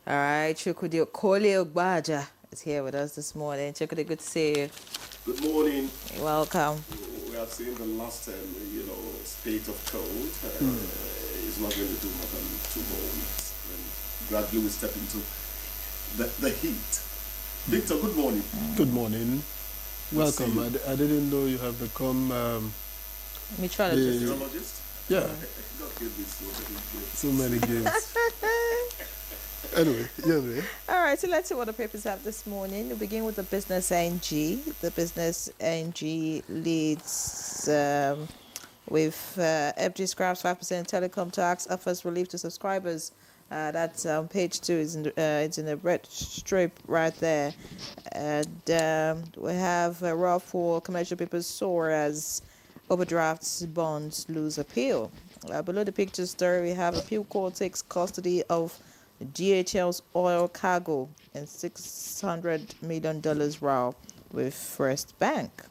All right, Chukwudi Okoli Ogbaja is here with us this morning. Chukwudi, good to see you. Good morning. You're welcome. We have seen the last, state of cold. It's not going to do more than 2 more weeks. And gradually we step into the heat. Victor, good morning. Good morning. Welcome. I didn't know you have become Meteorologist. Meteorologist? yeah, God gave me so many games. Anyway, All right, so let's see what the papers have this morning. We begin with the Business NG. The Business NG leads with FG scraps 5% telecom tax, offers relief to subscribers. That's on page 2. It's in the red strip right there. And we have raw for commercial papers soar as overdrafts bonds lose appeal. Below the picture story, we have appeal court takes custody of DHL's oil cargo and $600 million row with First Bank.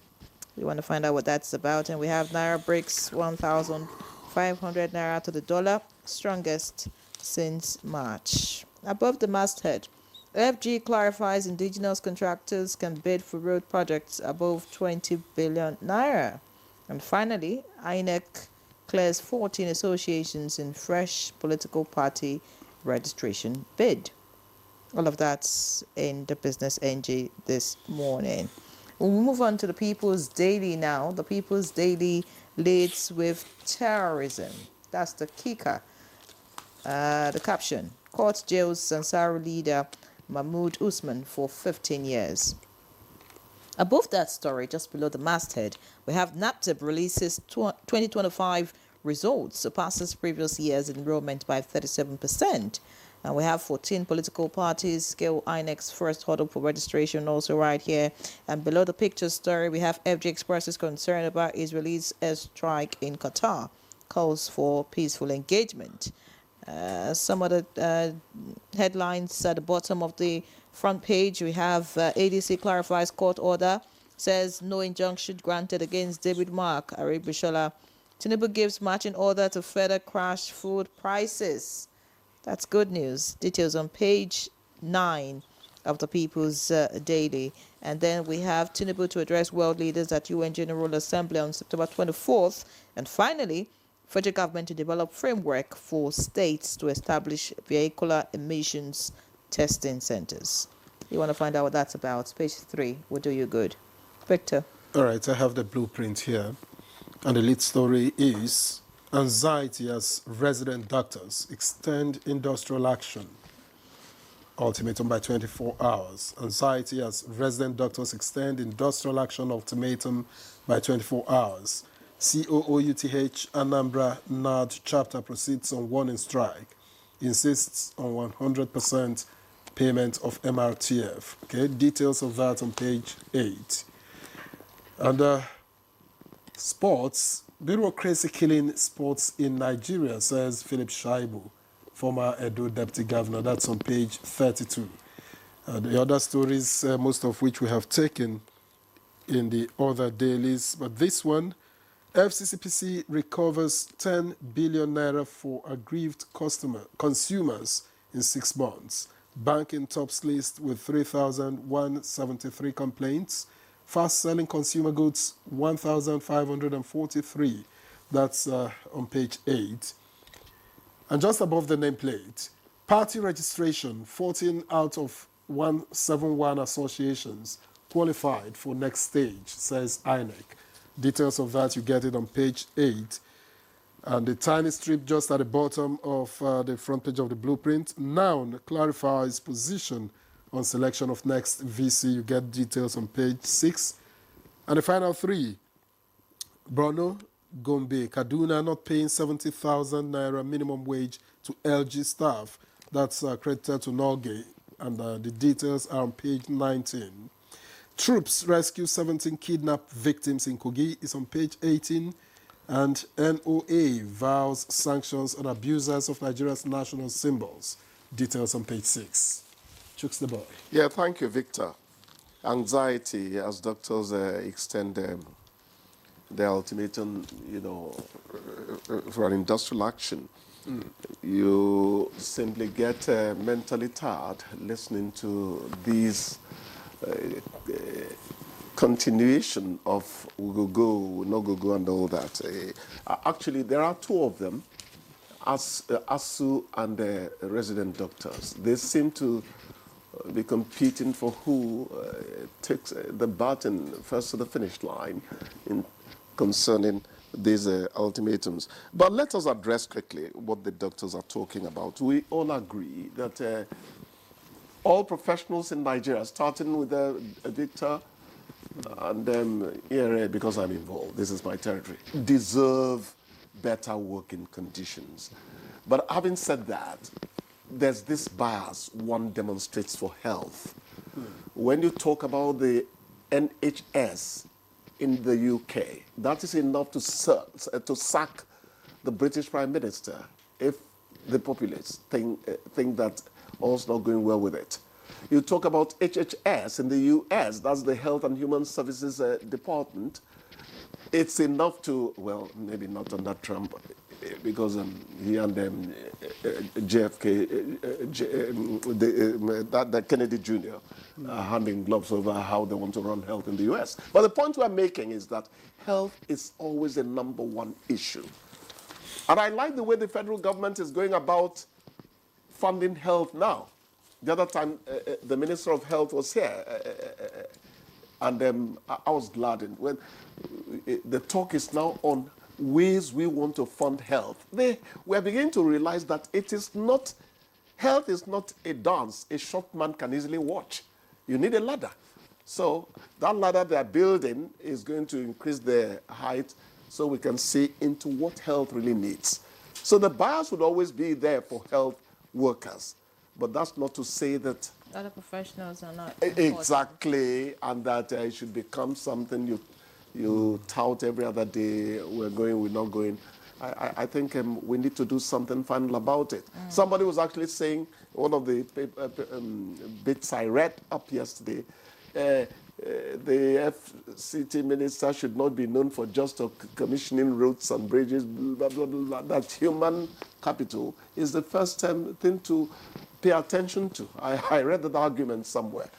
We want to find out what that's about. And we have Naira breaks 1,500 Naira to the dollar, strongest since March. Above the masthead, FG clarifies indigenous contractors can bid for road projects above 20 billion Naira. And finally, INEC clears 14 associations in fresh political party registration bid. All of that's in the Business NG this morning. We'll move on to the People's Daily now. The People's Daily leads with terrorism. That's the kicker. The caption, court jails Sansari leader Mahmoud Usman for 15 years. Above that story, just below the masthead, we have NAPTIP releases 2025 results, surpasses previous year's enrollment by 37%. And we have 14 political parties scale INEC's first hurdle for registration also right here. And below the picture story, we have FG expresses concern about Israel's airstrike in Qatar, calls for peaceful engagement. Some of the headlines at the bottom of the front page, we have ADC clarifies court order, says no injunction granted against David Mark, Aribishola. Tinubu gives marching order to further crash food prices. That's good news. Details on page 9 of the People's Daily. And then we have Tinubu to address world leaders at UN General Assembly on September 24th. And finally, federal government to develop framework for states to establish vehicular emissions testing centers. You want to find out what that's about? Page 3 will do you good. Victor. all right. I have the blueprint here, and the lead story is anxiety as resident doctors extend industrial action. Ultimatum by 24 hours. Anxiety as resident doctors extend industrial action ultimatum by 24 hours. COOUTH Anambra NAD chapter proceeds on warning strike, insists on 100% payment of MRTF. Okay, details of that on page 8. And sports, bureaucracy killing sports in Nigeria, says Philip Shaibu, former Edo deputy governor. That's on page 32. The other stories, most of which we have taken in the other dailies, but this one, FCCPC recovers 10 billion naira for aggrieved consumers in 6 months. Banking tops list with 3,173 complaints. Fast-selling consumer goods, 1,543. That's on page 8. And just above the nameplate, party registration, 14 out of 171 associations qualified for next stage, says INEC. Details of that, you get it on page 8. And the tiny strip just at the bottom of the front page of the blueprint, Noun clarifies position on selection of next VC. You get details on page 6. And the final 3, Borno, Gombe, Kaduna not paying 70,000 naira minimum wage to LG staff. That's credited to Norgay, and the details are on page 19. Troops rescue 17 kidnapped victims in Kogi is on page 18. And NOA vows sanctions on abusers of Nigeria's national symbols. Details on page 6. Chooks the boy. Yeah, thank you, Victor. Anxiety as doctors extend their ultimatum, for an industrial action. simply get mentally tired listening to these continuation of we go, no go, and all that. Actually, there are two of them, ASU and the resident doctors. They seem to be competing for who takes the baton first to the finish line in concerning these ultimatums. But let us address quickly what the doctors are talking about. We all agree that all professionals in Nigeria, starting with Victor and ERA, because I'm involved, this is my territory, deserve better working conditions. But having said that, there's this bias one demonstrates for health. When you talk about the NHS in the UK, that is enough to sack the British Prime Minister if the populace think that all's not going well with it. You talk about HHS in the US, that's the Health and Human Services Department. It's enough to, well, maybe not under Trump, because he and JFK, the Kennedy Jr. are handing gloves over how they want to run health in the US. But the point we're making is that health is always a number one issue. And I like the way the federal government is going about funding health now. The other time, the Minister of Health was here, and I was glad when the talk is now on ways we want to fund health. We are beginning to realize that health is not a dance a short man can easily watch. You need a ladder. So that ladder they're building is going to increase the height so we can see into what health really needs. So the bias would always be there for health workers. But that's not to say that other professionals are not exactly, and that it should become something you tout every other day. We're going, we're not going. I think we need to do something final about it. Somebody was actually saying, one of the bits I read up yesterday, the FCT minister should not be known for just commissioning roads and bridges, blah, blah, blah, blah. That human capital is the first thing to pay attention to. I read that argument somewhere.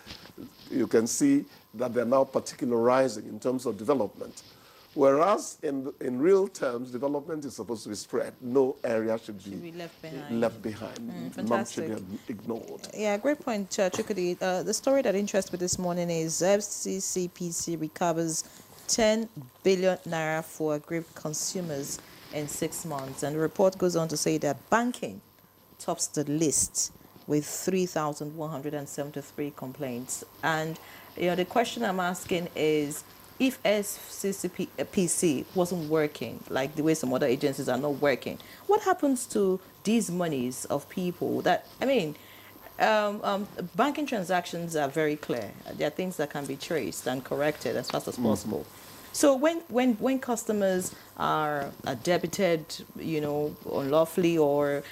You can see that they're now particularizing in terms of development. Whereas in real terms, development is supposed to be spread. No area should be left behind. None should be ignored. Yeah, great point, Chukudi. The story that interests me this morning is FCCPC recovers 10 billion naira for aggrieved consumers in 6 months. And the report goes on to say that banking tops the list with 3,173 complaints. And the question I'm asking is, if FCCPC wasn't working, like the way some other agencies are not working, what happens to these monies of people that, banking transactions are very clear. There are things that can be traced and corrected as fast as possible. So when customers are debited, unlawfully, or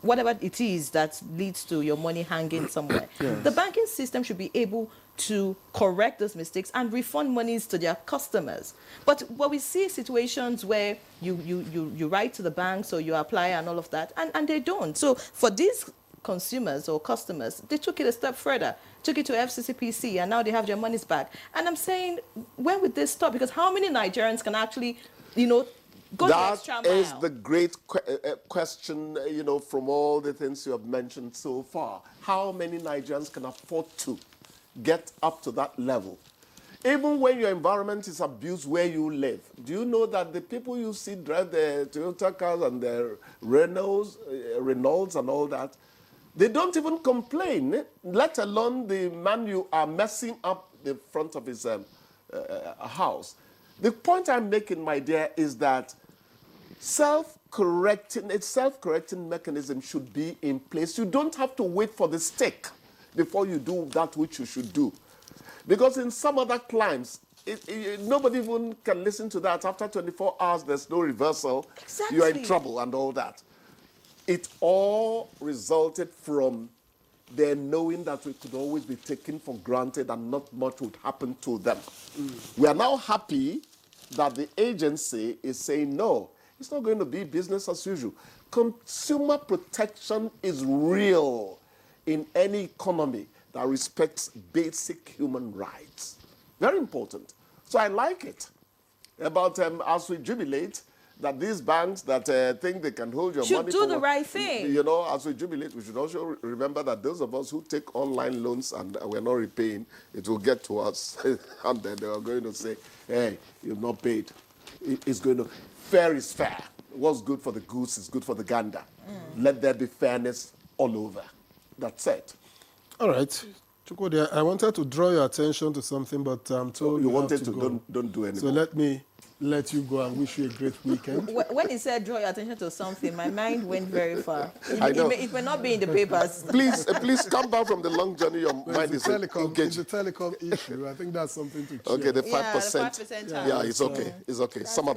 whatever it is that leads to your money hanging somewhere, yes, the banking system should be able to correct those mistakes and refund monies to their customers. But we see situations where you write to the banks or you apply and all of that, and they don't. So for these consumers or customers, they took it a step further, took it to FCCPC, and now they have their monies back. And I'm saying, when would this stop? Because how many Nigerians can actually, go the extra mile? That is the great question, from all the things you have mentioned so far. How many Nigerians can afford to get up to that level? Even when your environment is abused where you live, do you know that the people you see drive the Toyota cars and the Renaults and all that, they don't even complain, let alone the man you are messing up the front of his house. The point I'm making, my dear, is that self-correcting mechanism should be in place. You don't have to wait for the stick before you do that which you should do. Because in some other climes, nobody even can listen to that. After 24 hours, there's no reversal. Exactly. You are in trouble and all that. It all resulted from their knowing that we could always be taken for granted and not much would happen to them. We are now happy that the agency is saying, no, It's not going to be business as usual. Consumer protection is real in any economy that respects basic human rights. Very important. So I like it. About as we jubilate that these banks that think they can hold your money should do the right thing. You know, as we jubilate, we should also remember that those of us who take online loans and we're not repaying, it will get to us. And then they are going to say, hey, you've not paid. It's going to, fair is fair. What's good for the goose is good for the gander. Let there be fairness all over. That's it. All right. Chukwudi, I wanted to draw your attention to something, but I'm told You have wanted to, go. don't do anything. So let me let you go and wish you a great weekend. When he said draw your attention to something, my mind went very far. I know. It may not be in the papers. Please come back from the long journey. Your mind is It's engaged. a telecom issue. I think that's something to cheer. Okay, the 5%. Yeah, the 5% Yeah, it's okay. It's okay. Some other